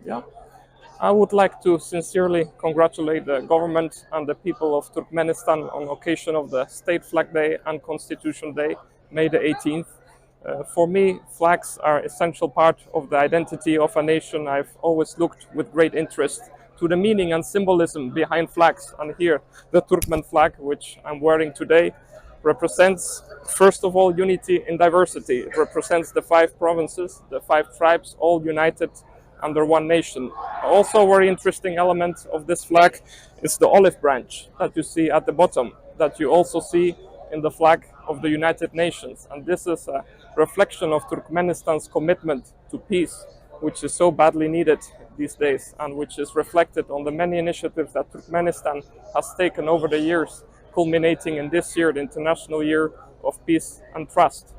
Yeah. I would like to sincerely congratulate the government and the people of Turkmenistan on occasion of the State Flag Day and Constitution Day, May the 18th. For me, flags are an essential part of the identity of a nation. I've always looked with great interest to the meaning and symbolism behind flags. And here, the Turkmen flag, which I'm wearing today, represents, first of all, unity in diversity. It represents the 5 provinces, the 5 tribes, all united under one nation. Also, a very interesting element of this flag is the olive branch that you see at the bottom, that you also see in the flag of the United Nations. And this is a reflection of Turkmenistan's commitment to peace, which is so badly needed these days, and which is reflected on the many initiatives that Turkmenistan has taken over the years, culminating in this year, the International Year of Peace and Trust.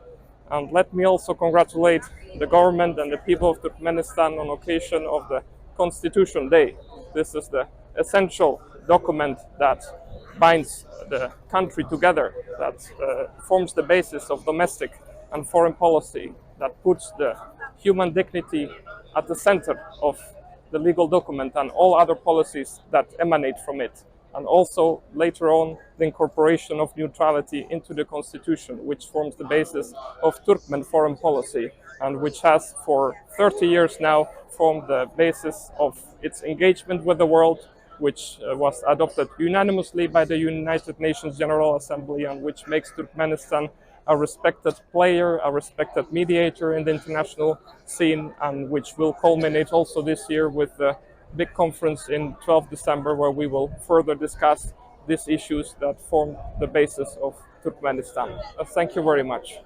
And let me also congratulate the government and the people of Turkmenistan on occasion of the Constitution Day. This is the essential document that binds the country together, that forms the basis of domestic and foreign policy, that puts the human dignity at the center of the legal document and all other policies that emanate from it. And also later on the incorporation of neutrality into the constitution, which forms the basis of Turkmen foreign policy and which has for 30 years now formed the basis of its engagement with the world, which was adopted unanimously by the United Nations General Assembly, and which makes Turkmenistan a respected player, a respected mediator in the international scene, and which will culminate also this year with the big conference in 12 December, where we will further discuss these issues that form the basis of Turkmenistan. Thank you very much.